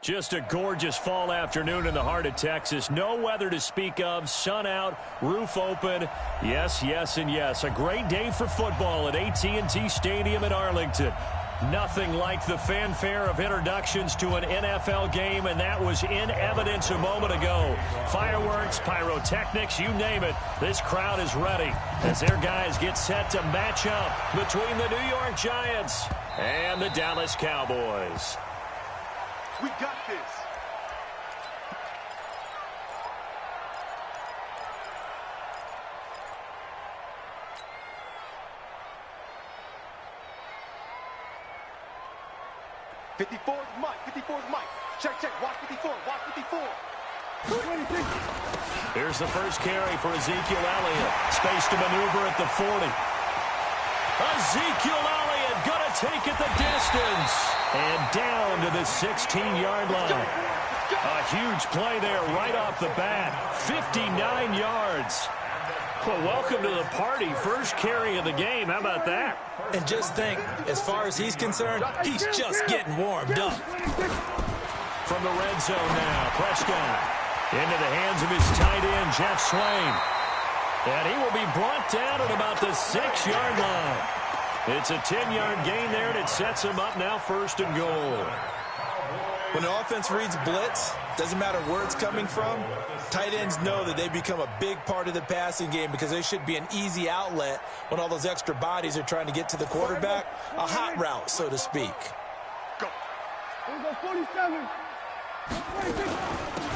Just a gorgeous fall afternoon in the heart of Texas. No weather to speak of. Sun out, roof open. Yes, yes, and yes. A great day for football at AT&T Stadium in Arlington. Nothing like the fanfare of introductions to an NFL game, and that was in evidence a moment ago. Fireworks, pyrotechnics, you name it. This crowd is ready as their guys get set to match up between the New York Giants and the Dallas Cowboys. We got this. '54's Mike. 54's Mike. Check, check. Watch 54. Watch 54. Here's the first carry for Ezekiel Elliott. Space to maneuver at the 40. Ezekiel Elliott gonna take it the distance. And down to the 16-yard line. A huge play there right off the bat. 59 yards. Well, welcome to the party. First carry of the game. How about that? And just think, as far as he's concerned, he's just getting warmed up. From the red zone now, Prescott into the hands of his tight end, Jeff Swain. And he will be brought down at about the 6-yard line. It's a 10-yard gain there, and it sets him up now first and goal. When the offense reads blitz, doesn't matter where it's coming from, tight ends know that they become a big part of the passing game because they should be an easy outlet when all those extra bodies are trying to get to the quarterback. A hot route, so to speak. Go. Here we go, 47.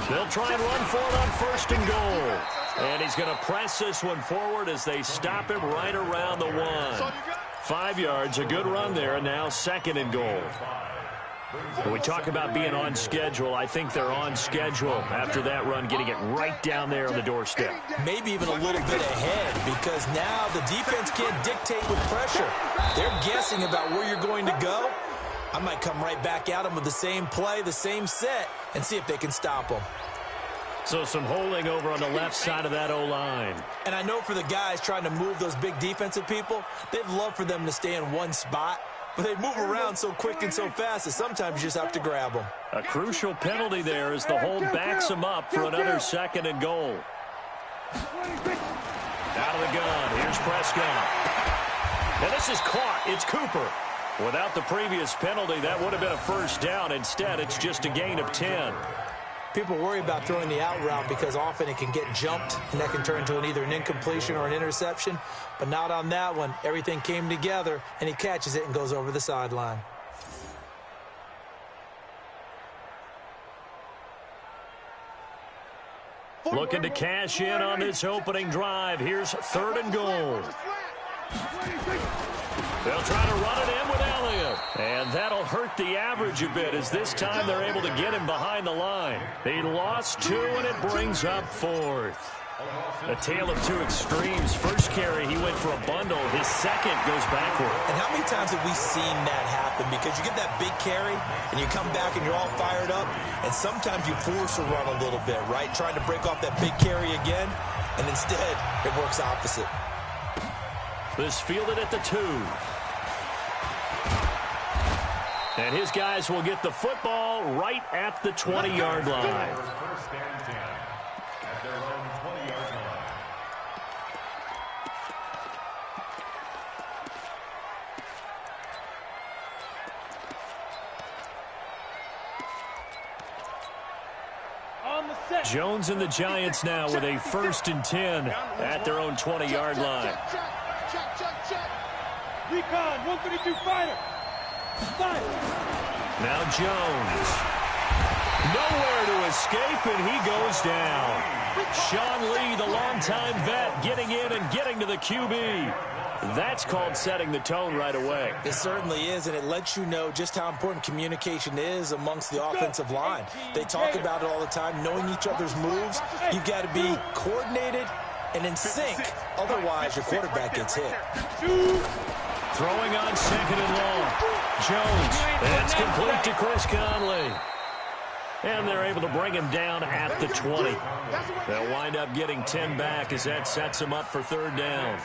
They'll try and run for it on first and goal. And he's going to press this one forward as they stop him right around the 1. 5 yards, a good run there, and now second and goal. When we talk about being on schedule, I think they're on schedule after that run, getting it right down there on the doorstep. Maybe even a little bit ahead because now the defense can't dictate with pressure. They're guessing about where you're going to go. I might come right back at them with the same play, the same set, and see if they can stop them. So some holding over on the left side of that O-line. And I know for the guys trying to move those big defensive people, they'd love for them to stay in one spot. But they move around so quick and so fast that sometimes you just have to grab them. A crucial penalty there as the hold backs them up for another second and goal. Out of the gun, here's Prescott. And this is caught. It's Cooper. Without the previous penalty, that would have been a first down. Instead, it's just a gain of 10. People worry about throwing the out route because often it can get jumped, and that can turn into either an incompletion or an interception. But not on that one. Everything came together, and he catches it and goes over the sideline. Looking to cash in on this opening drive. Here's third and goal. They'll try to run it in with Elliott. And that'll hurt the average a bit as this time they're able to get him behind the line. He lost 2, and it brings up 4th. A tale of two extremes. First carry, he went for a bundle. His second goes backward. And how many times have we seen that happen? Because you get that big carry, and you come back and you're all fired up, and sometimes you force a run a little bit, right? Trying to break off that big carry again, and instead it works opposite. This fielded at the 2. And his guys will get the football right at the 20-yard line. Jones and the Giants now with a 1st and 10 at their own 20-yard line. Check. Recon, 132 fighter. Fire. Now Jones. Nowhere to escape, and he goes down. Sean Lee, the longtime vet, getting in and getting to the QB. That's called setting the tone right away. It certainly is, and it lets you know just how important communication is amongst the offensive line. They talk about it all the time, knowing each other's moves. You've got to be coordinated and in sync. Otherwise, your quarterback gets hit. Throwing on second and long. Jones. That's complete to Chris Conley. And they're able to bring him down at the 20. They'll wind up getting 10 back as that sets him up for third down.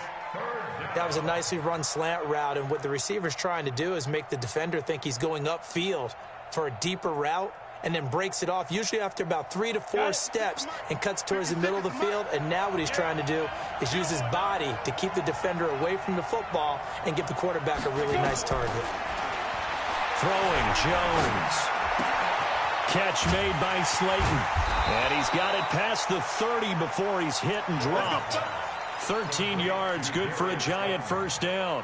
That was a nicely run slant route, and what the receiver's trying to do is make the defender think he's going upfield for a deeper route, and then breaks it off, usually after about 3 to 4 steps, and cuts towards the middle of the field. And now what he's trying to do is use his body to keep the defender away from the football and give the quarterback a really nice target. Throwing Jones. Catch made by Slayton. And he's got it past the 30 before he's hit and dropped. 13 yards, good for a giant first down.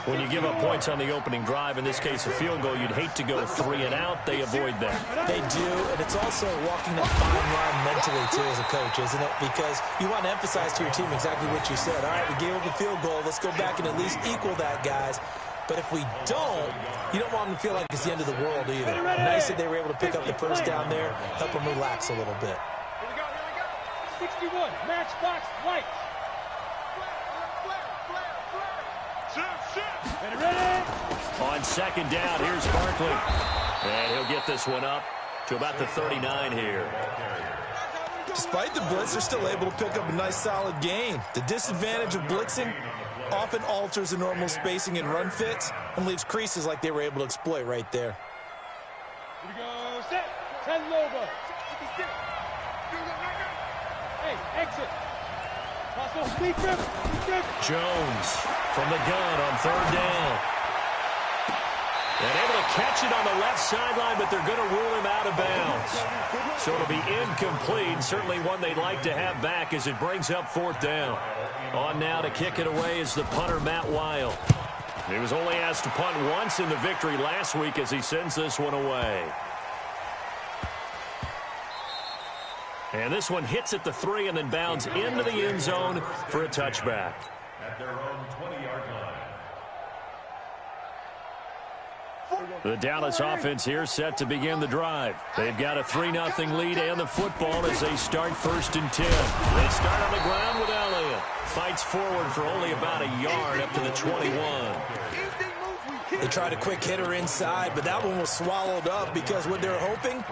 When you give up points on the opening drive, in this case a field goal, you'd hate to go 3 and out. They avoid that. They do, and it's also walking that fine line mentally, too, as a coach, isn't it? Because you want to emphasize to your team exactly what you said. All right, we gave up a field goal. Let's go back and at least equal that, guys. But if we don't, you don't want them to feel like it's the end of the world either. Nice that they were able to pick up the first down there, help them relax a little bit. Here we go, here we go. 61, matchbox, white. Ready? On second down, here's Barkley. And he'll get this one up to about the 39 here. Despite the blitz, they're still able to pick up a nice, solid gain. The disadvantage of blitzing often alters the normal spacing and run fits and leaves creases like they were able to exploit right there. Here we go, set. 10 Loba. Hey, exit. Jones from the gun on third down. And able to catch it on the left sideline, but they're going to rule him out of bounds. So it'll be incomplete, certainly one they'd like to have back as it brings up fourth down. On now to kick it away is the punter, Matt Wild. He was only asked to punt once in the victory last week as he sends this one away. And this one hits at the 3 and then bounds into the end zone for a touchback. At their own 20-yard line. The Dallas offense here set to begin the drive. They've got a 3-0 lead and the football as they start 1st and 10. They start on the ground with Elliott. Fights forward for only about a yard up to the 21. They tried a quick hitter inside, but that one was swallowed up because what they're hoping,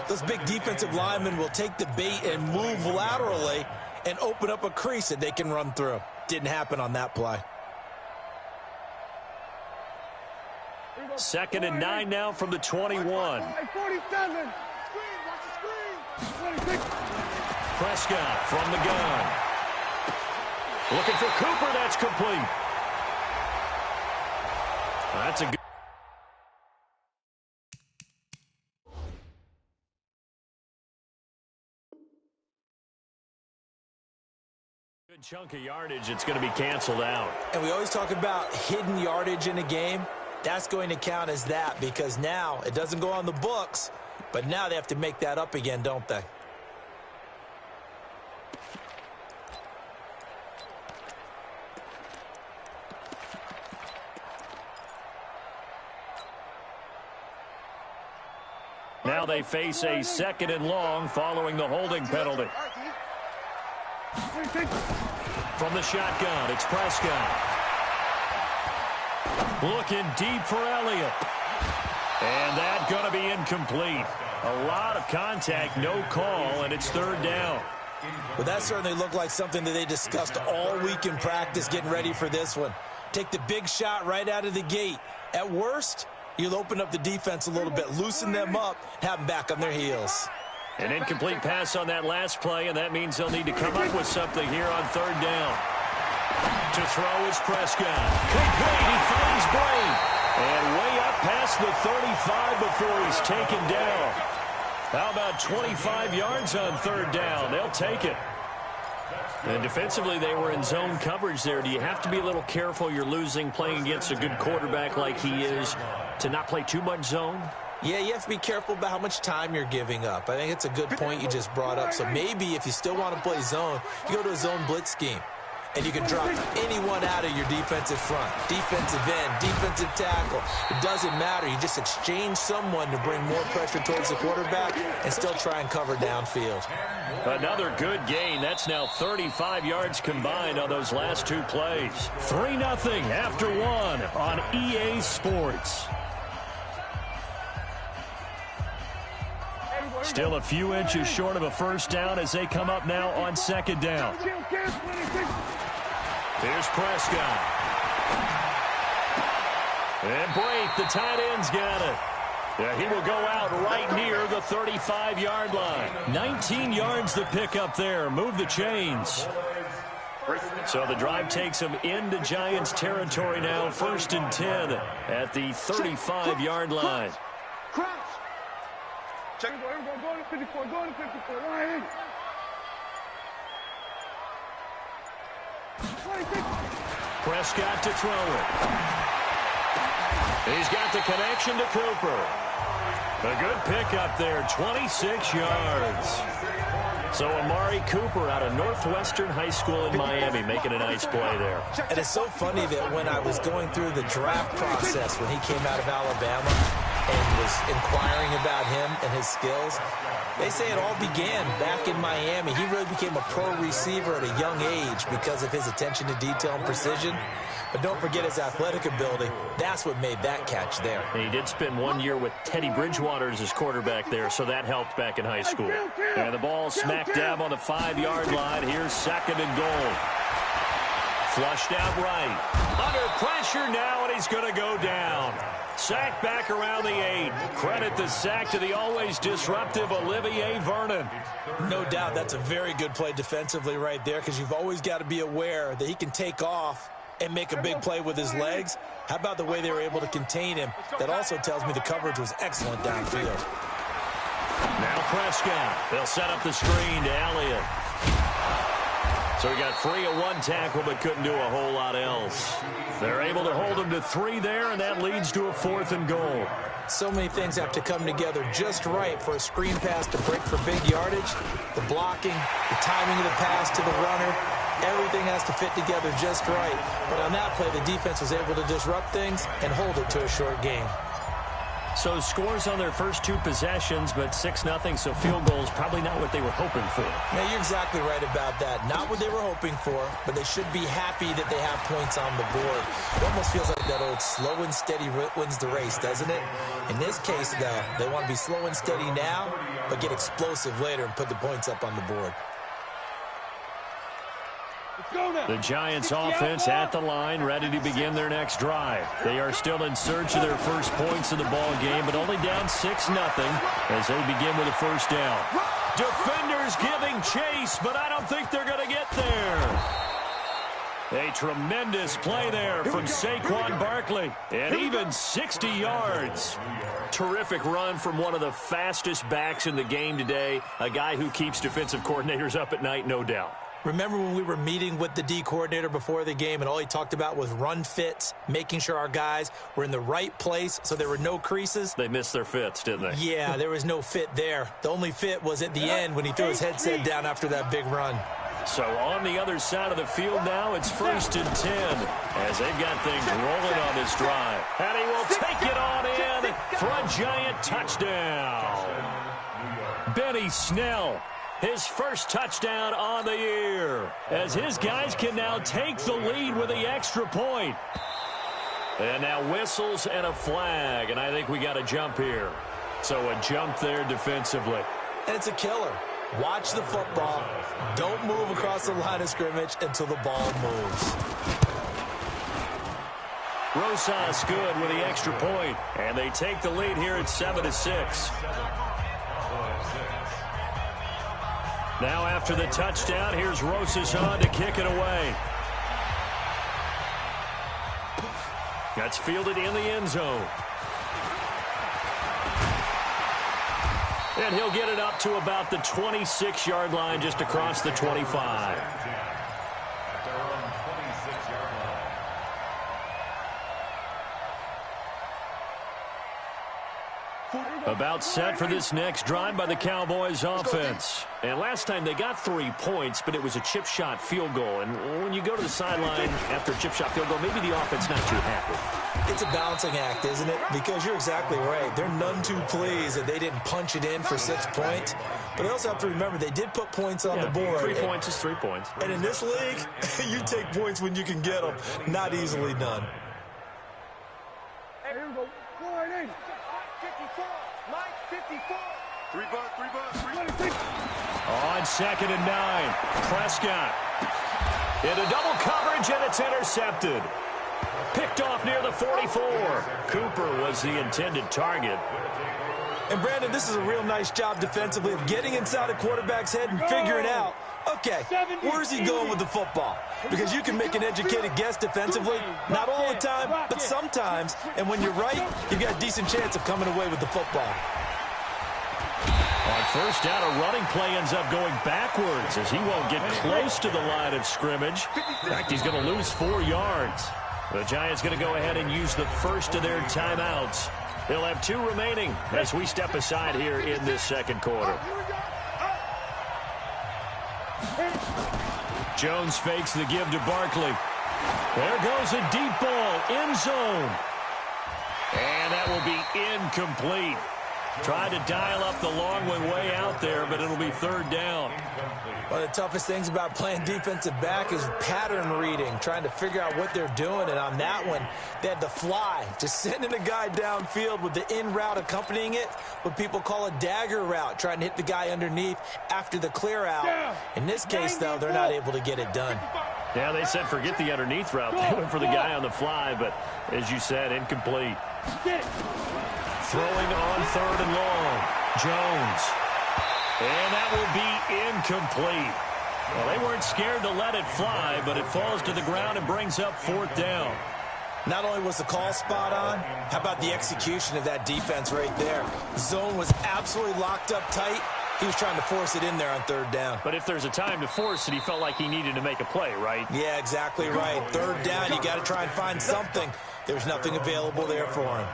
those big defensive linemen will take the bait and move laterally and open up a crease that they can run through. Didn't happen on that play. 2nd and 9 now from the 21. 47. Screen, watch the screen. 26. Prescott from the gun. Looking for Cooper, that's complete. That's a good chunk of yardage. It's going to be canceled out. And we always talk about hidden yardage in a game. That's going to count as that because now it doesn't go on the books, but now they have to make that up again, don't they? Now they face a 2nd and long following the holding penalty. From the shotgun, it's Prescott. Looking deep for Elliott. And that's going to be incomplete. A lot of contact, no call, and it's 3rd down. Well, that certainly looked like something that they discussed all week in practice getting ready for this one. Take the big shot right out of the gate. At worst, you'll open up the defense a little bit, loosen them up, have them back on their heels. An incomplete pass on that last play, and that means they'll need to come up with something here on 3rd down. To throw is Prescott. Complete, he finds Bray. And way up past the 35 before he's taken down. How about 25 yards on 3rd down? They'll take it. And defensively, they were in zone coverage there. Do you have to be a little careful? You're losing playing against a good quarterback like he is to not play too much zone? Yeah, you have to be careful about how much time you're giving up. I think it's a good point you just brought up. So maybe if you still want to play zone, you go to a zone blitz scheme. And you can drop anyone out of your defensive front, defensive end, defensive tackle. It doesn't matter. You just exchange someone to bring more pressure towards the quarterback and still try and cover downfield. Another good gain. That's now 35 yards combined on those last 2 plays. 3-0 after 1 on EA Sports. Still a few inches short of a first down as they come up now on 2nd down. Here's Prescott. And Brake, the tight end's got it. Yeah, he will go out right near the 35-yard line. 19 yards the pickup there. Move the chains. So the drive takes him into Giants territory now. 1st and 10 at the 35-yard line. Crouch. Check. Go to 54. Go to 54. Right. Prescott to throw it. He's got the connection to Cooper. A good pickup there, 26 yards. So Amari Cooper out of Northwestern High School in Miami making a nice play there. And it's so funny that when I was going through the draft process when he came out of Alabama and was inquiring about him and his skills, they say it all began back in Miami. He really became a pro receiver at a young age because of his attention to detail and precision. But don't forget his athletic ability. That's what made that catch there. And he did spend 1 year with Teddy Bridgewater as his quarterback there, so that helped back in high school. And the ball smack dab on the 5-yard line. Here's 2nd and goal. Flushed out right. Under pressure now, and he's going to go down. Sack back around the 8. Credit the sack to the always disruptive Olivier Vernon. No doubt that's a very good play defensively right there because you've always got to be aware that he can take off and make a big play with his legs. How about the way they were able to contain him? That also tells me the coverage was excellent downfield. Now Prescott. They'll set up the screen to Elliott. So he got free of 1 tackle but couldn't do a whole lot else. They're able to hold him to 3 there, and that leads to a 4th and goal. So many things have to come together just right for a screen pass to break for big yardage. The blocking, the timing of the pass to the runner, everything has to fit together just right. But on that play, the defense was able to disrupt things and hold it to a short game. So scores on their first 2 possessions, but 6-0, so field goals probably not what they were hoping for. Yeah, you're exactly right about that. Not what they were hoping for, but they should be happy that they have points on the board. It almost feels like that old slow and steady wins the race, doesn't it? In this case, though, they want to be slow and steady now, but get explosive later and put the points up on the board. The Giants offense at the line, ready to begin their next drive. They are still in search of their first points in the ball game, but only down 6-0 as they begin with a 1st down. Defenders giving chase, but I don't think they're going to get there. A tremendous play there from Saquon Barkley, and even 60 yards. Terrific run from one of the fastest backs in the game today, a guy who keeps defensive coordinators up at night, no doubt. Remember when we were meeting with the D coordinator before the game and all he talked about was run fits, making sure our guys were in the right place so there were no creases? They missed their fits, didn't they? Yeah, there was no fit there. The only fit was at the end when he threw his headset down after that big run. So on the other side of the field now, it's 1st and 10 as they've got things rolling on this drive. And he will take it on in for a Giant touchdown. Benny Snell. His first touchdown on the year, as his guys can now take the lead with the extra point. And now whistles and a flag, and I think we got a jump here. So a jump there defensively. And it's a killer. Watch the football. Don't move across the line of scrimmage until the ball moves. Rosas good with the extra point, and they take the lead here at 7-6. Now after the touchdown, here's Rosas on to kick it away. That's fielded in the end zone. And he'll get it up to about the 26-yard line, just across the 25. About set for this next drive by the Cowboys offense. And last time they got 3 points, but it was a chip shot field goal. And when you go to the sideline after a chip shot field goal, maybe the offense not too happy. It's a balancing act, isn't it? Because you're exactly right. They're none too pleased that they didn't punch it in for 6 points. But they also have to remember they did put points on the board. 3 points is 3 points. And in this league, you take points when you can get them. Not easily done. Hey, here we go. 4-8. 54. Mike, 54. 3 bucks. On 2nd and 9, Prescott into double coverage, and it's intercepted. Picked off near the 44. Cooper was the intended target. And, Brandon, this is a real nice job defensively of getting inside a quarterback's head and figuring out, okay, where's he going with the football? Because you can make an educated guess defensively, not all the time, but sometimes. And when you're right, you've got a decent chance of coming away with the football. On first down, a running play ends up going backwards as he won't get close to the line of scrimmage. In fact, he's going to lose 4 yards. The Giants going to go ahead and use the first of their timeouts. They'll have 2 remaining as we step aside here in this second quarter. Jones fakes the give to Barkley. There goes a deep ball, end zone. And that will be incomplete. Tried to dial up the long one way out there, but it'll be third down. One of the toughest things about playing defensive back is pattern reading, trying to figure out what they're doing. And on that one, they had the fly, just sending a guy downfield with the in route accompanying it, what people call a dagger route, trying to hit the guy underneath after the clear out. In this case, though, they're not able to get it done. Yeah, they said forget the underneath route. They went for the guy on the fly, but as you said, incomplete. Throwing on third and long. Jones. And that will be incomplete. Well, they weren't scared to let it fly, but it falls to the ground and brings up fourth down. Not only was the call spot on, how about the execution of that defense right there? Zone was absolutely locked up tight. He was trying to force it in there on third down. But if there's a time to force it, he felt like he needed to make a play, right? Yeah, exactly right. Third down, you got to try and find something. There's nothing available there for him.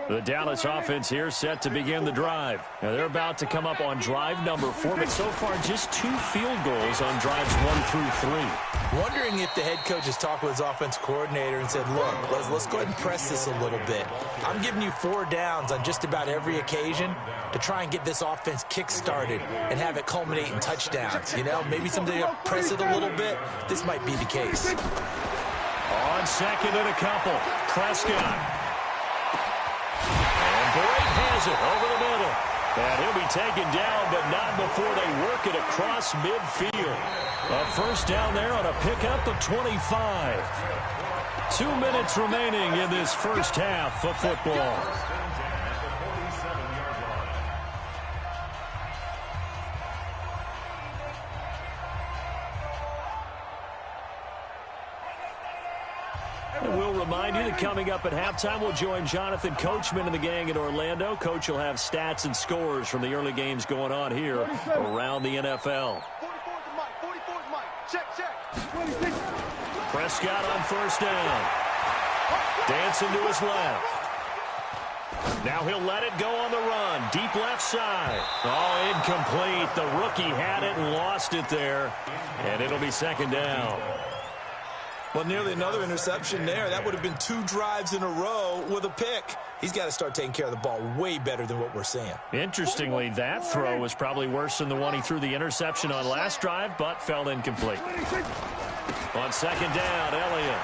The Dallas offense here set to begin the drive. Now they're about to come up on drive number 4, but so far just 2 field goals on drives 1 through 3. Wondering if the head coach has talked with his offensive coordinator and said, look, let's go ahead and press this a little bit. I'm giving you 4 downs on just about every occasion to try and get this offense kick-started and have it culminate in touchdowns. You know, maybe someday you'll press it a little bit. This might be the case. On second and a couple, Prescott. Boyd has it over the middle. And he'll be taken down, but not before they work it across midfield. A first down there on a pickup of 25. 2 minutes remaining in this first half of football. And we'll remind you that coming up at halftime, we'll join Jonathan Coachman and the gang in Orlando. Coach will have stats and scores from the early games going on here around the NFL. 44's Mike. 44's Mike. Check. Prescott on first down. Dancing to his left. Now he'll let it go on the run. Deep left side. Oh, incomplete. The rookie had it and lost it there. And it'll be second down. Well, nearly another interception there. That would have been 2 drives in a row with a pick. He's got to start taking care of the ball way better than what we're seeing. Interestingly, that throw was probably worse than the one he threw the interception on last drive, but fell incomplete. On second down, Elliott.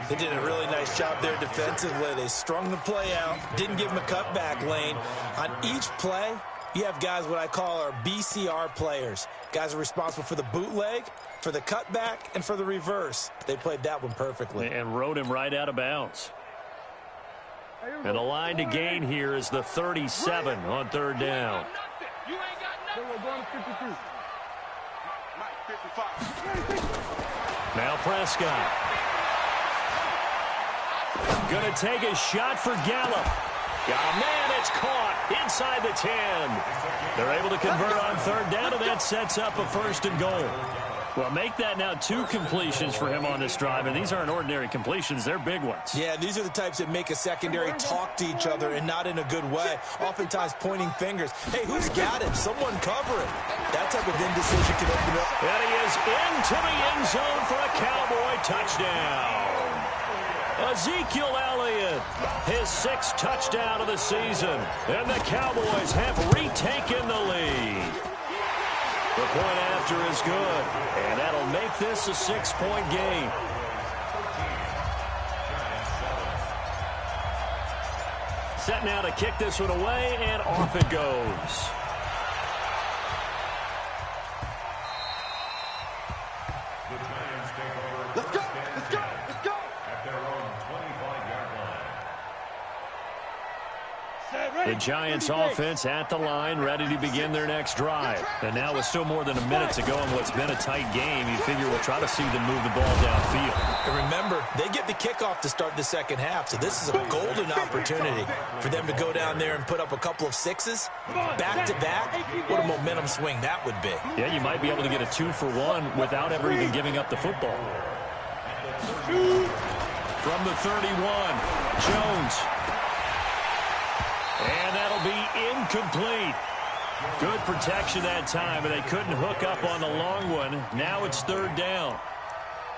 They did a really nice job there defensively. They strung the play out, didn't give him a cutback lane. On each play, you have guys what I call our BCR players. Guys are responsible for the bootleg, for the cutback, and for the reverse. They played that one perfectly. And rode him right out of bounds. And the line to gain here is the 37 on third down. Now Prescott. Gonna take a shot for Gallup. Oh, man, it's caught inside the 10. They're able to convert on third down, and that sets up a first and goal. Well, make that now 2 completions for him on this drive, and these aren't ordinary completions. They're big ones. Yeah, these are the types that make a secondary talk to each other and not in a good way, oftentimes pointing fingers. Hey, who's got him? Someone cover him. That type of indecision can open up. And he is into the end zone for a Cowboy touchdown. Ezekiel Elliott, his 6th touchdown of the season, and the Cowboys have retaken the lead. The point after is good, and that'll make this a 6-point game. Set now to kick this one away, and off it goes. Let's go. Let's go. Let's go. At their own 25-yard line. The Giants offense at the line, ready to begin their next drive. And now with still more than a minute to go in what's been a tight game, you figure we'll try to see them move the ball downfield. And remember, they get the kickoff to start the second half, so this is a golden opportunity for them to go down there and put up a couple of sixes back-to-back. What a momentum swing that would be. Yeah, you might be able to get a 2-for-1 without ever even giving up the football. From the 31, Jones. And that'll be incomplete. Good protection that time, but they couldn't hook up on the long one. Now it's third down.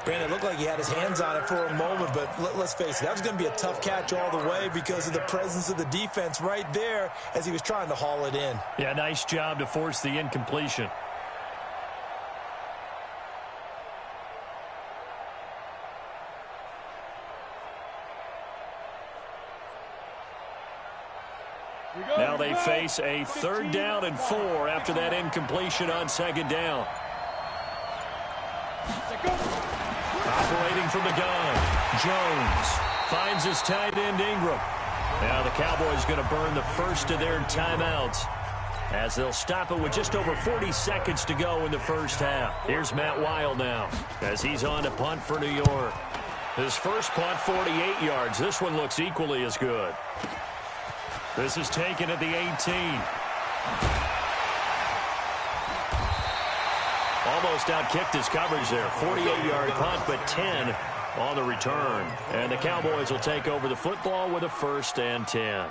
Brandon, it looked like he had his hands on it for a moment, but let's face it, that was going to be a tough catch all the way because of the presence of the defense right there as he was trying to haul it in. Yeah, nice job to force the incompletion. Now they face a 3rd down and 4 after that incompletion on 2nd down. Operating from the gun, Jones finds his tight end Ingram. Now the Cowboys going to burn the first of their timeouts as they'll stop it with just over 40 seconds to go in the first half. Here's Matt Weil now as he's on to punt for New York. His first punt, 48 yards. This one looks equally as good. This is taken at the 18. Almost outkicked his coverage there. 48-yard punt, but 10 on the return. And the Cowboys will take over the football with a 1st and 10.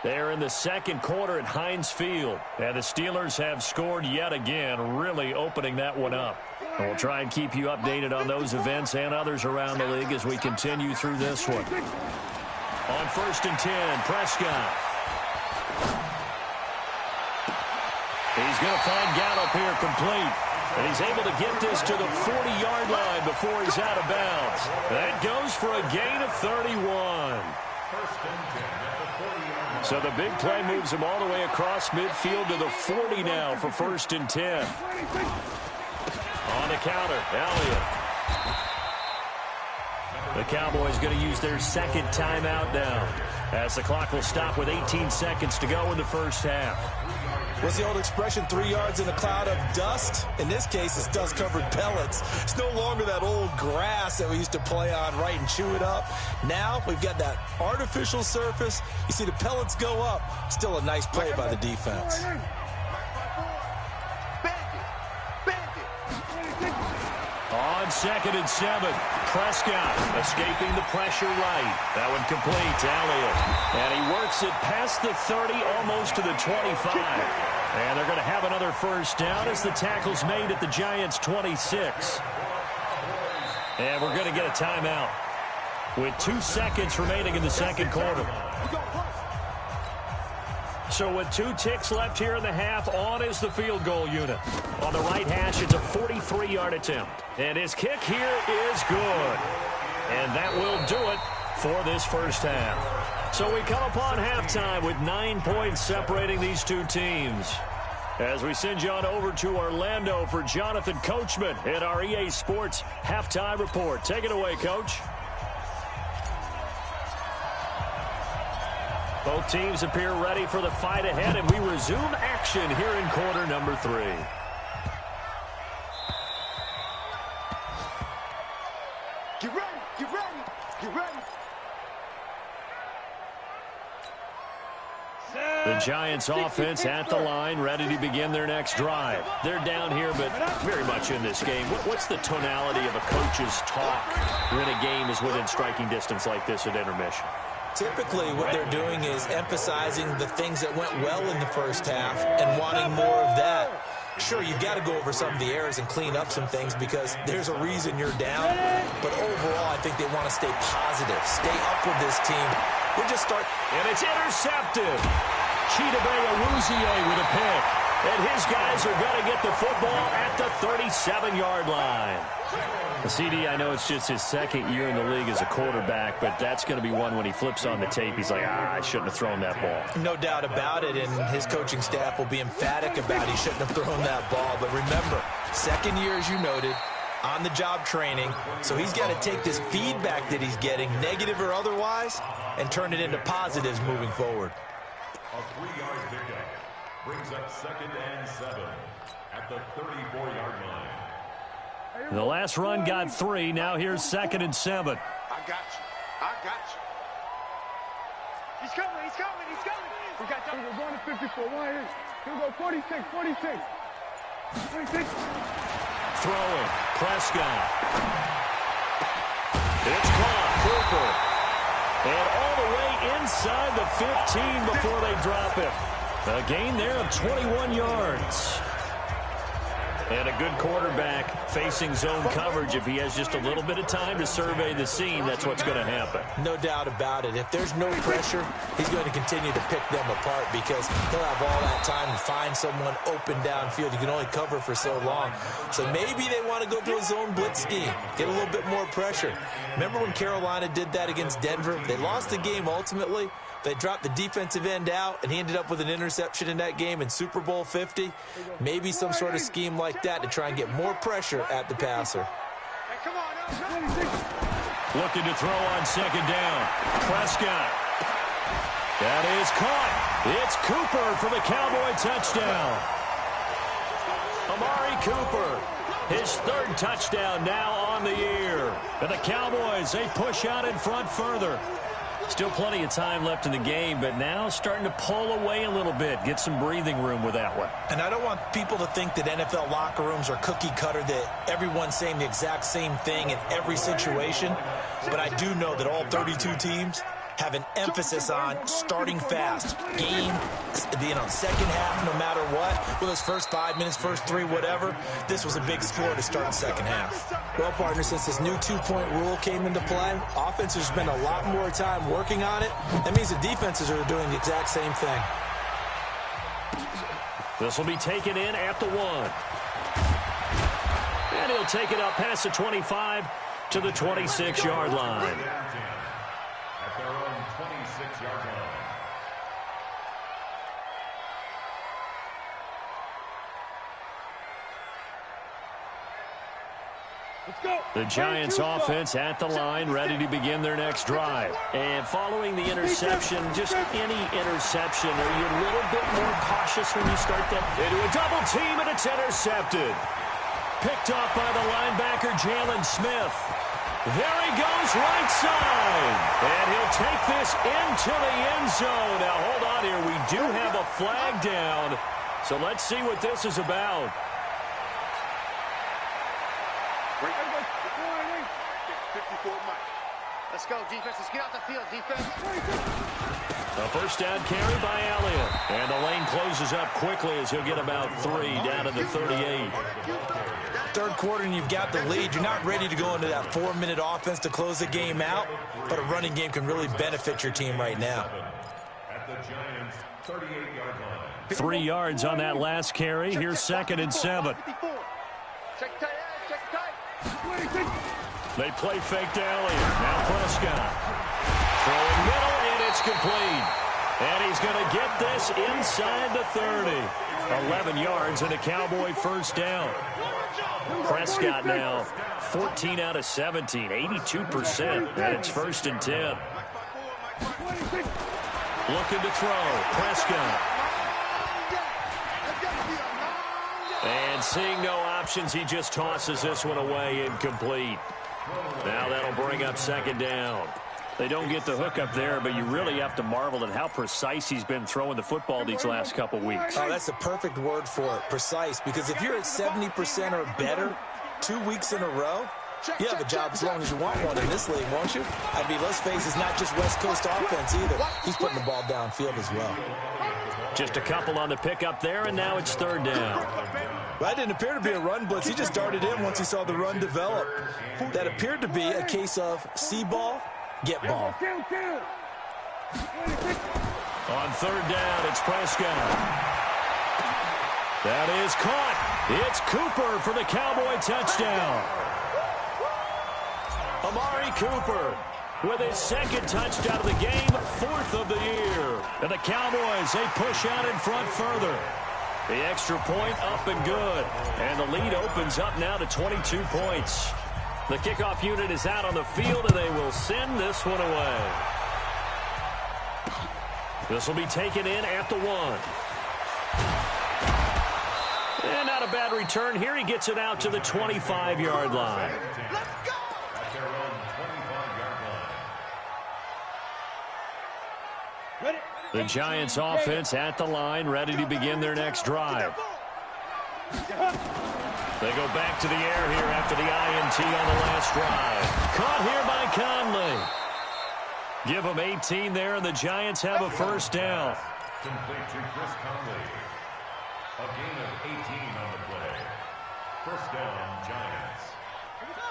They're in the second quarter at Heinz Field. And the Steelers have scored yet again, really opening that one up. And we'll try and keep you updated on those events and others around the league as we continue through this one. On 1st and 10, Prescott. He's going to find Gallup here complete. And he's able to get this to the 40-yard line before he's out of bounds. That goes for a gain of 31. 1st and 10 at the 40-yard line. So the big play moves him all the way across midfield to the 40 now for 1st and 10. On the counter, Elliott. The Cowboys going to use their 2nd timeout now as the clock will stop with 18 seconds to go in the first half. What's the old expression, 3 yards in a cloud of dust? In this case, it's dust-covered pellets. It's no longer that old grass that we used to play on, right, and chew it up. Now we've got that artificial surface. You see the pellets go up. Still a nice play by the defense. On 2nd and 7, Prescott escaping the pressure right. That one complete to Elliott. And he works it past the 30, almost to the 25. And they're going to have another 1st down as the tackle's made at the Giants' 26. And we're going to get a timeout with 2 seconds remaining in the second quarter. So with 2 ticks left here in the half, on is the field goal unit. On the right hash, it's a 43-yard attempt. And his kick here is good. And that will do it for this first half. So we come upon halftime with 9 points separating these two teams. As we send you on over to Orlando for Jonathan Coachman in our EA Sports Halftime Report. Take it away, Coach. Both teams appear ready for the fight ahead, and we resume action here in quarter number 3. Get ready, get ready, get ready. The Giants offense at the line, ready to begin their next drive. They're down here, but very much in this game. What's the tonality of a coach's talk when a game is within striking distance like this at intermission? Typically, what they're doing is emphasizing the things that went well in the first half and wanting more of that. Sure, you've got to go over some of the errors and clean up some things because there's a reason you're down. But overall, I think they want to stay positive, stay up with this team. We'll just start. And it's intercepted. Chidobe Awuzie with a pick. And his guys are going to get the football at the 37-yard line. The CD, I know it's just his 2nd year in the league as a quarterback, but that's going to be one when he flips on the tape. He's like, I shouldn't have thrown that ball. No doubt about it, and his coaching staff will be emphatic about he shouldn't have thrown that ball. But remember, 2nd year, as you noted, on-the-job training, so he's got to take this feedback that he's getting, negative or otherwise, and turn it into positives moving forward. A 3-yard pickup brings up 2nd and 7 at the 34-yard line. The last run got 3. Now here's 2nd and 7. I got you. I got you. He's coming. He's coming. He's coming. We got time. We're going to 54. Here we go. 46. 46. 46. Throwing. Prescott. It's caught. Cooper. And all the way inside the 15 before they drop it. A gain there of 21 yards. And a good quarterback facing zone coverage. If he has just a little bit of time to survey the scene, that's what's going to happen. No doubt about it. If there's no pressure, he's going to continue to pick them apart because he'll have all that time to find someone open downfield. You can only cover for so long. So maybe they want to go to a zone blitz scheme, get a little bit more pressure. Remember when Carolina did that against Denver? They lost the game ultimately. They dropped the defensive end out, and he ended up with an interception in that game in Super Bowl 50. Maybe some sort of scheme like that to try and get more pressure at the passer. Looking to throw on 2nd down. Prescott. That is caught. It's Cooper for the Cowboy touchdown. Amari Cooper, his 3rd touchdown now on the year. And the Cowboys, they push out in front further. Still plenty of time left in the game, but now starting to pull away a little bit, get some breathing room with that one. And I don't want people to think that NFL locker rooms are cookie cutter, that everyone's saying the exact same thing in every situation. But I do know that all 32 teams have an emphasis on starting fast. Game, second half, no matter what. Well, those first 5 minutes, first 3, whatever. This was a big score to start the second half. Well, partner, since this new 2-point rule came into play, offenses spend a lot more time working on it. That means the defenses are doing the exact same thing. This will be taken in at the 1. And he'll take it up past the 25 to the 26-yard line. At their own 26-yard line. The Giants offense at the line, ready to begin their next drive. And following the interception, just any interception, are you a little bit more cautious when you start that? Into a double team, and it's intercepted. Picked up by the linebacker, Jalen Smith. There he goes, right side. And he'll take this into the end zone. Now, hold on here. We do have a flag down. So let's see what this is about. 54, Mike. Let's go, defense. Let's get out the field, defense. A first down carry by Elliott. And the lane closes up quickly as he'll get about 3 down to the 38. Third quarter and you've got the lead. You're not ready to go into that 4-minute offense to close the game out, but a running game can really benefit your team right now. At the Giants' 38-yard line. 3 yards on that last carry. Here's 2nd and 7. Check tight end, check tight. They play fake to Elliott. Now Prescott. Throwing middle, and it's complete. And he's going to get this inside the 30. 11 yards and a Cowboy first down. Prescott now 14 out of 17, 82%, and it's 1st and 10. Looking to throw. Prescott. And seeing no options, he just tosses this one away, incomplete. Now that'll bring up 2nd down. They don't get the hook up there, but you really have to marvel at how precise he's been throwing the football these last couple weeks. Oh, that's the perfect word for it, precise, because if you're at 70% or better 2 weeks in a row, you have a job as long as you want one in this league, won't you? I mean, let's face it, it's not just West Coast offense either. He's putting the ball downfield as well. Just a couple on the pickup there, and now it's 3rd down. That didn't appear to be a run blitz. He just darted in once he saw the run develop. That appeared to be a case of see ball, get ball. On 3rd down, it's Prescott. That is caught. It's Cooper for the Cowboy touchdown. Amari Cooper with his 2nd touchdown of the game, 4th of the year. And the Cowboys, they push out in front further. The extra point up and good. And the lead opens up now to 22 points. The kickoff unit is out on the field, and they will send this one away. This will be taken in at the 1. And not a bad return here. He gets it out to the 25-yard line. Let's go! At their own 25-yard line. Ready? The Giants offense at the line, ready to begin their next drive. They go back to the air here after the INT on the last drive. Caught here by Conley. Give them 18 there, and the Giants have a first down. Complete to Chris Conley. A gain of 18 on the play. First down, Giants.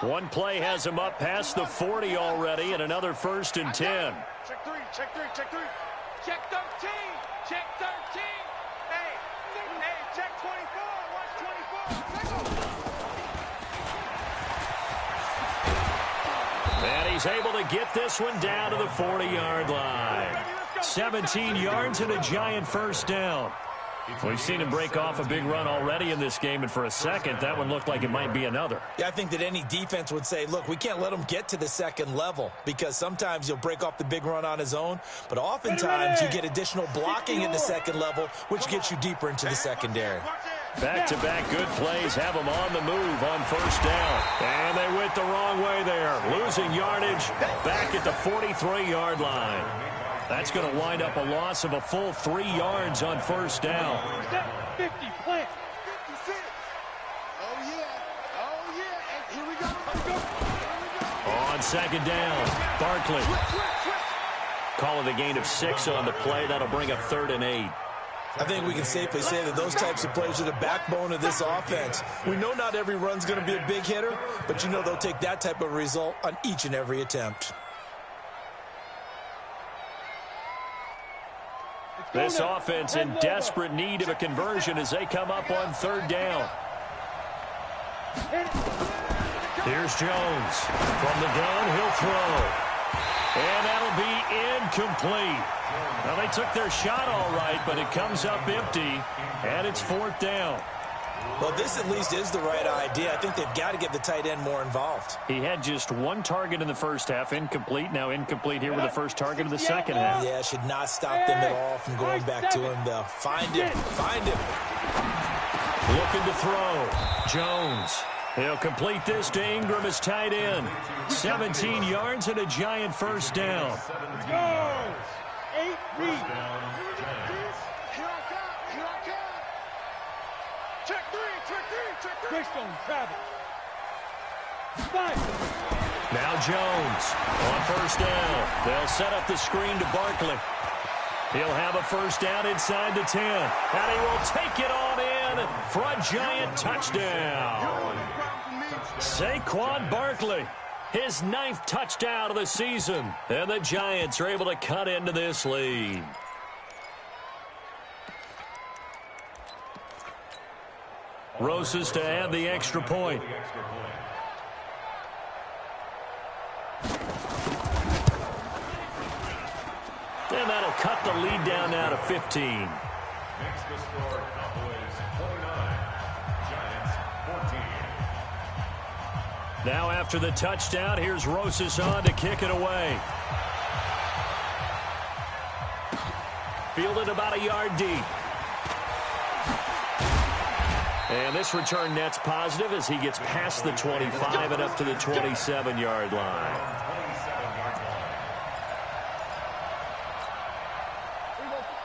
One play has him up past the 40 already, and another 1st and 10. Check 3, check 3, check 3. Check 13, check 13. Hey, check 24, watch 24. And he's able to get this one down to the 40-yard line. 17 yards and a Giant first down. We've seen him break off a big run already in this game, and for a second, that one looked like it might be another. Yeah, I think that any defense would say, look, we can't let him get to the second level, because sometimes he'll break off the big run on his own, but oftentimes you get additional blocking at the second level, which gets you deeper into the secondary. Back-to-back good plays have them on the move on first down. And they went the wrong way there, losing yardage back at the 43-yard line. That's going to wind up a loss of a full 3 yards on first down. 50, plant. 56. Oh, yeah. Oh, yeah. And here we go. Let's go. On second down, Barkley. Call it a gain of 6 on the play. That'll bring up 3rd and 8. I think we can safely say that those types of plays are the backbone of this offense. We know not every run's going to be a big hitter, but you know they'll take that type of result on each and every attempt. This offense in desperate need of a conversion as they come up on 3rd down. Here's Jones. From the gun, he'll throw. And that'll be incomplete. Well, they took their shot all right, but it comes up empty, and it's 4th down. Well, this at least is the right idea. I think they've got to get the tight end more involved. He had just 1 target in the first half, incomplete. Now incomplete here with the first target of the second half. Yeah, should not stop them at all from going back to him, though. Find him. Find him. Looking to throw. Jones. He'll complete this to Ingram as tight end. 17 yards and a Giant first down. Go. 8 read. Check 3, check 3, check 3. Quickstone, Travis. 5. Now Jones on first down. They'll set up the screen to Barkley. He'll have a first down inside the 10. And he will take it on in for a Giant touchdown. Saquon Barkley, his 9th touchdown of the season. And the Giants are able to cut into this lead. Rosas to add the extra point. And that'll cut the lead down now to 15. Makes the score Cowboys 29, Giants 14. Now after the touchdown, here's Rosas on to kick it away. Fielded about a yard deep. And this return net's positive as he gets past the 25 and up to the 27-yard line.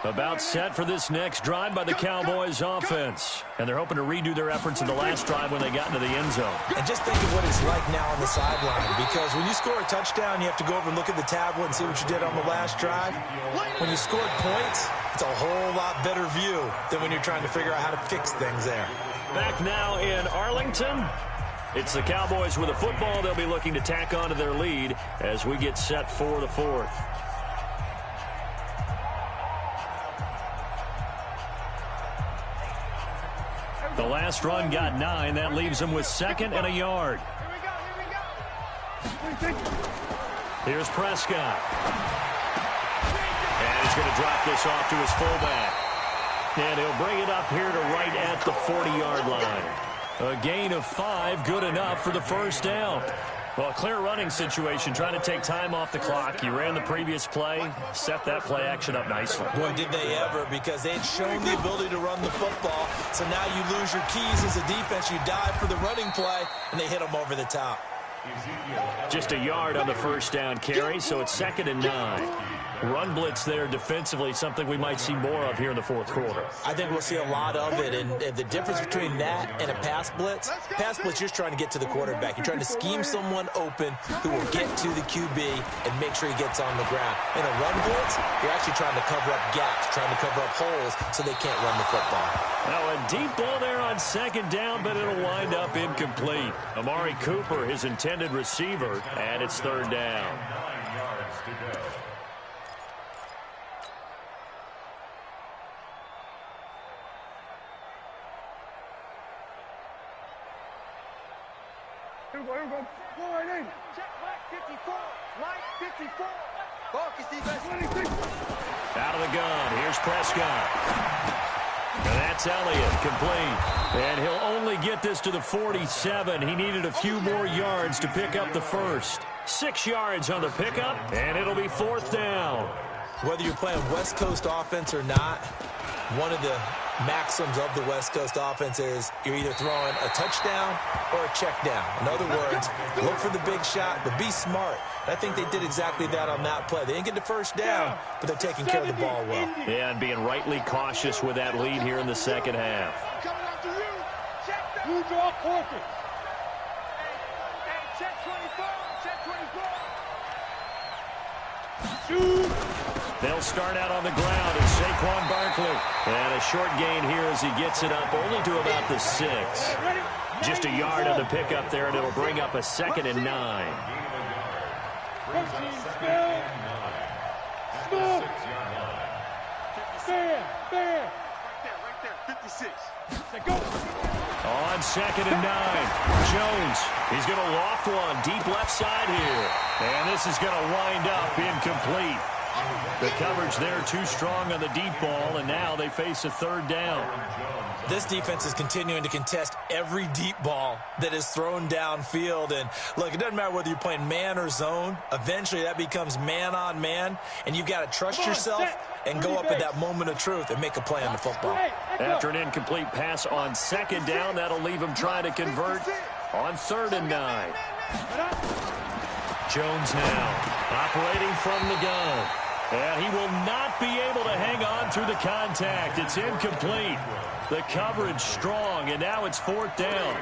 About set for this next drive by the Cowboys offense. And they're hoping to redo their efforts in the last drive when they got into the end zone. And just think of what it's like now on the sideline, because when you score a touchdown, you have to go over and look at the tablet and see what you did on the last drive. When you scored points, it's a whole lot better view than when you're trying to figure out how to fix things there. Back now in Arlington. It's the Cowboys with a football. They'll be looking to tack on to their lead as we get set for the 4th. The last run got 9. That leaves him with 2nd and a yard. Here's Prescott. And he's going to drop this off to his fullback. And he'll bring it up here to right at the 40-yard line. A gain of 5, good enough for the first down. Well, a clear running situation, trying to take time off the clock. He ran the previous play, set that play action up nicely. Boy, did they ever, because they had shown the ability to run the football. So now you lose your keys as a defense. You dive for the running play, and they hit them over the top. Just a yard on the first down carry, so it's 2nd and 9. Run blitz there defensively, something we might see more of here in the fourth quarter. I think we'll see a lot of it, and the difference between that and a pass blitz, you're trying to get to the quarterback. You're trying to scheme someone open who will get to the QB and make sure he gets on the ground. In a run blitz, you're actually trying to cover up gaps, trying to cover up holes so they can't run the football. Now a deep ball there on 2nd down, but it'll wind up incomplete. Amari Cooper, his intended receiver, and it's 3rd down. 9 yards to go. Here we go. Go right in. Check Mike 54. Mike 54. Focus defense. 26. Out of the gun. Here's Prescott. And that's Elliott, complete. And he'll only get this to the 47. He needed a few more yards to pick up the first. 6 yards on the pickup, and it'll be 4th down. Whether you're playing West Coast offense or not, one of the maxims of the West Coast offense is you're either throwing a touchdown or a check down. In other words, look for the big shot, but be smart. And I think they did exactly that on that play. They didn't get the first down, but they're taking care of the ball well. Yeah, and being rightly cautious with that lead here in the second half. Coming after you. Check that. You draw corker. Hey, check 24. Check 24. Shoot. They'll start out on the ground as Saquon Barkley. And a short gain here as he gets it up only to about the 6. Just a yard on the pickup there, and it'll bring up a 2nd and 9. 13, spell. Spell. Fair. Right there. 56. Go. On 2nd and 9, Jones. He's going to loft one deep left side here. And this is going to wind up incomplete. The coverage there too strong on the deep ball, and now they face a 3rd down. This defense is continuing to contest every deep ball that is thrown downfield. And look, it doesn't matter whether you're playing man or zone. Eventually that becomes man on man, and you've got to trust yourself and go up at that moment of truth and make a play on the football. After an incomplete pass on 2nd down, that'll leave him trying to convert on 3rd and 9. Jones now operating from the gun. And he will not be able to hang on through the contact. It's incomplete. The coverage strong, and now it's 4th down.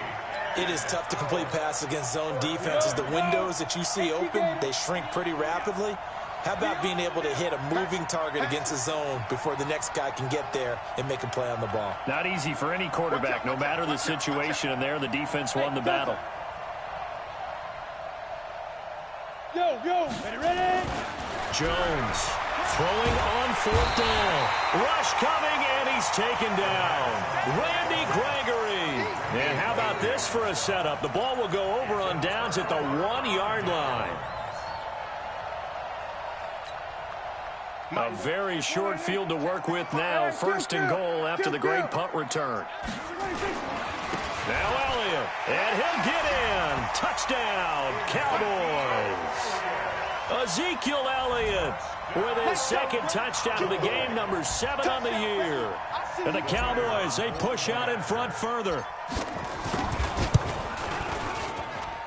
It is tough to complete passes against zone defenses. The windows that you see open, they shrink pretty rapidly. How about being able to hit a moving target against a zone before the next guy can get there and make a play on the ball? Not easy for any quarterback, no matter the situation, and there the defense won the battle. Go. Ready? Jones throwing on 4th down. Rush coming, and he's taken down. Randy Gregory. And how about this for a setup? The ball will go over on downs at the 1-yard line. A very short field to work with now. 1st and goal after the great punt return. Now Elliott, and he'll get in. Touchdown, Cowboys. Ezekiel Elliott with his 2nd touchdown of the game, number 7 on the year. And the Cowboys, they push out in front further.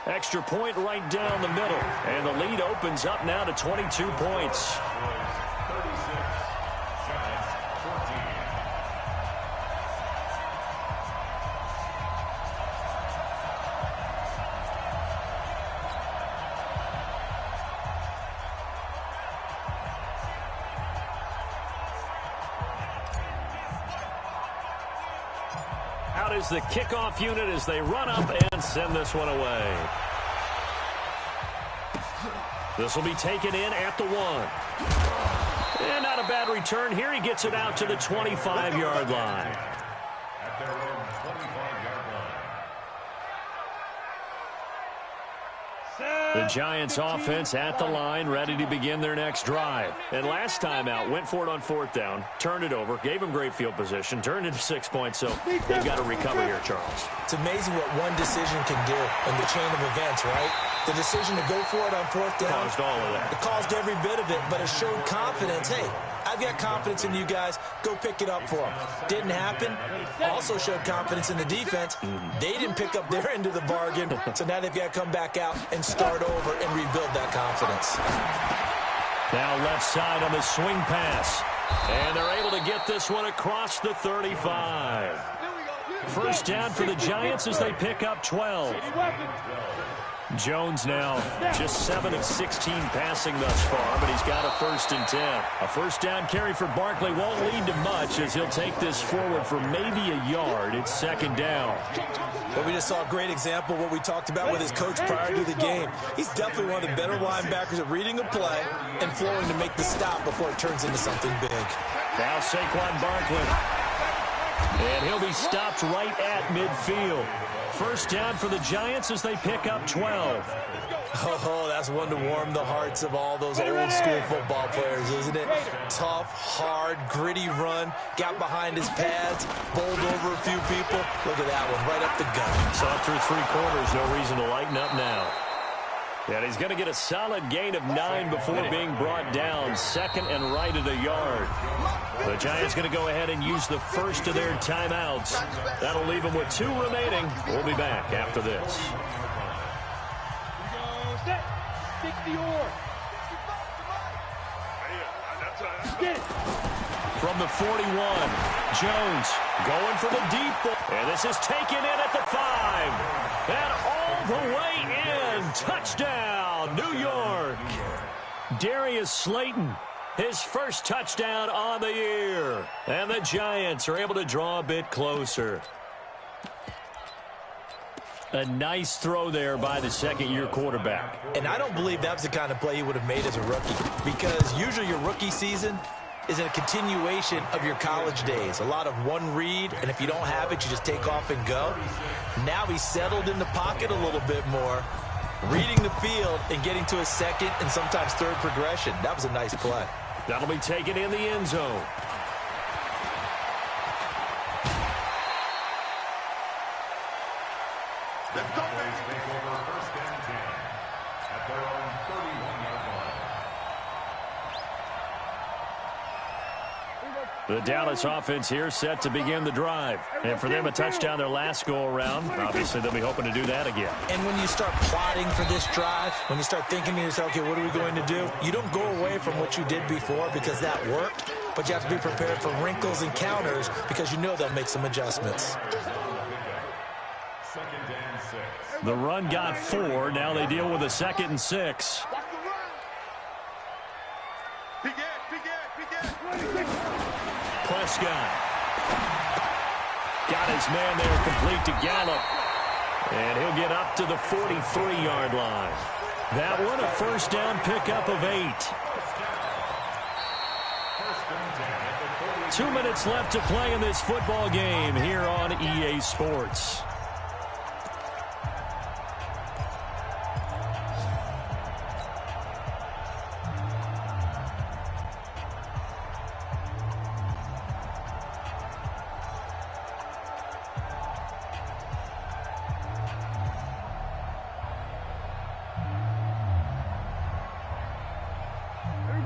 Extra point right down the middle. And the lead opens up now to 22 points. Out is the kickoff unit as they run up and send this one away. This will be taken in at the 1. And not a bad return here. He gets it out to the 25-yard line. At their own 25-yard line. The The Giants offense at the line, ready to begin their next drive. And last time out, went for it on 4th down, turned it over, gave them great field position, turned into 6 points, so they've got to recover here, Charles. It's amazing what one decision can do in the chain of events, right? The decision to go for it on 4th down. Caused all of that. It caused every bit of it, but it showed confidence. Hey, I've got confidence in you guys. Go pick it up for them. Didn't happen. Also showed confidence in the defense. They didn't pick up their end of the bargain, so now they've got to come back out and start over and rebuild that confidence. Now left side on the swing pass. And they're able to get this one across the 35. First down for the Giants as they pick up 12. Jones now just 7 of 16 passing thus far, but he's got a 1st and 10. A first down carry for Barkley won't lead to much as he'll take this forward for maybe a yard. It's 2nd down. But we just saw a great example of what we talked about with his coach prior to the game. He's definitely one of the better linebackers at reading a play and flowing to make the stop before it turns into something big. Now Saquon Barkley. And he'll be stopped right at midfield. First down for the Giants as they pick up 12. Oh, that's one to warm the hearts of all those old school football players, isn't it? Tough, hard, gritty run. Got behind his pads, bowled over a few people. Look at that one, right up the gut. Saw through 3 quarters, no reason to lighten up now. And he's going to get a solid gain of 9 before being brought down. 2nd and right at a yard. The Giants going to go ahead and use the first of their timeouts. That'll leave them with 2 remaining. We'll be back after this. From the 41, Jones going for the deep ball. And this is taken in at the 5. And all the way in. Touchdown, New York. Darius Slayton, his first touchdown on the year. And the Giants are able to draw a bit closer. A nice throw there by the 2nd-year quarterback. And I don't believe that was the kind of play he would have made as a rookie, because usually your rookie season is a continuation of your college days. A lot of one read, and if you don't have it, you just take off and go. Now he's settled in the pocket a little bit more, reading the field and getting to a 2nd and sometimes 3rd progression. That was a nice play. That'll be taken in the end zone. Let's go, take over 1st and 10 at their own 31-yard line. The Dallas offense here set to begin the drive. And for them, a touchdown their last go-around. Obviously, they'll be hoping to do that again. And when you start plotting for this drive, when you start thinking to yourself, okay, what are we going to do? You don't go away from what you did before because that worked, but you have to be prepared for wrinkles and counters because you know they'll make some adjustments. The run got 4. Now they deal with a 2nd and 6. Prescott got his man there complete to Gallup. And he'll get up to the 43-yard line. That one a first down pickup of 8. 2 minutes left to play in this football game here on EA Sports.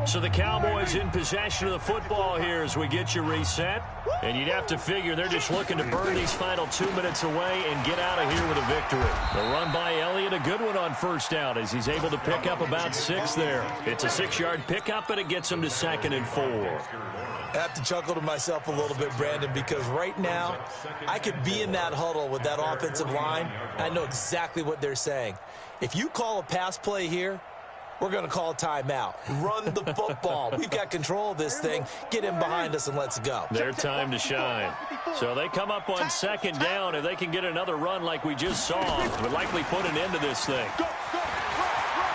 So the Cowboys in possession of the football here as we get you reset. And you'd have to figure they're just looking to burn these final 2 minutes away and get out of here with a victory. The run by Elliott, a good one on first down as he's able to pick up about 6 there. It's a 6-yard pickup, and it gets him to 2nd and 4. I have to chuckle to myself a little bit, Brandon, because right now I could be in that huddle with that offensive line. I know exactly what they're saying. If you call a pass play here, we're going to call a timeout. Run the football. We've got control of this thing. Get in behind us and let's go. Their time to shine. So they come up on 2nd down. If they can get another run like we just saw, would likely put an end to this thing.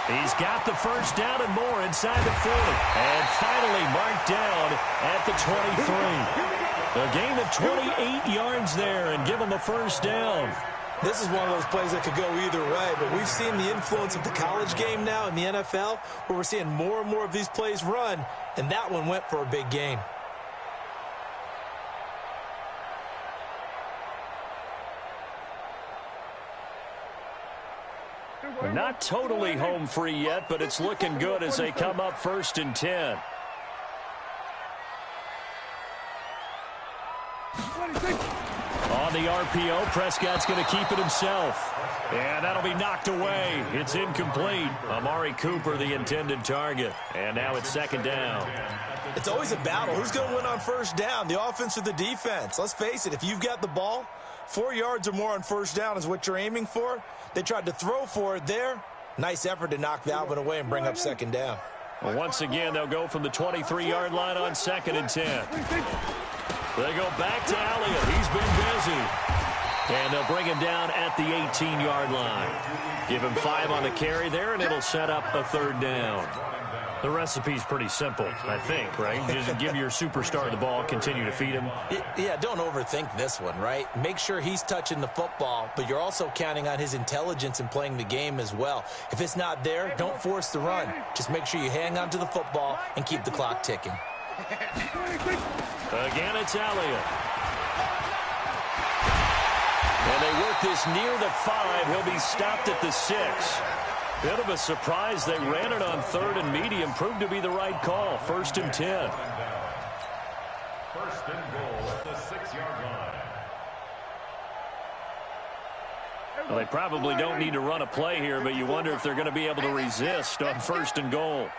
He's got the first down and more inside the 40. And finally marked down at the 23. A gain of 28 yards there and give him a first down. This is one of those plays that could go either way, but we've seen the influence of the college game now in the NFL, where we're seeing more and more of these plays run, and that one went for a big gain. Not totally home free yet, but it's looking good as they come up 1st and 10. On the RPO, Prescott's going to keep it himself. And that'll be knocked away. It's incomplete. Amari Cooper, the intended target. And now it's 2nd down. It's always a battle. Who's going to win on 1st down, the offense or the defense? Let's face it, if you've got the ball, 4 yards or more on 1st down is what you're aiming for. They tried to throw for it there. Nice effort to knock that one away and bring up 2nd down. Well, once again, they'll go from the 23-yard line on 2nd and 10. They go back to Elliott. He's been busy. And they'll bring him down at the 18-yard line. Give him 5 on the carry there, and it'll set up a 3rd down. The recipe's pretty simple, I think, right? Just give your superstar the ball, continue to feed him. Yeah, don't overthink this one, right? Make sure he's touching the football, but you're also counting on his intelligence in playing the game as well. If it's not there, don't force the run. Just make sure you hang on to the football and keep the clock ticking. Again, it's Elliott. And they work this near the 5. He'll be stopped at the 6. Bit of a surprise. They ran it on 3rd and medium. Proved to be the right call. 1st and 10. 1st and goal at the 6-yard line. Well, they probably don't need to run a play here, but you wonder if they're going to be able to resist on 1st and goal.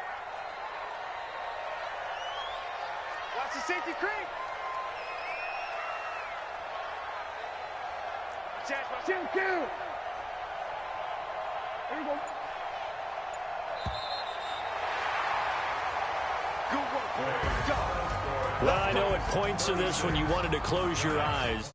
Watch the safety creep. Jim, here we go. Well, I know at points in this when you wanted to close your eyes.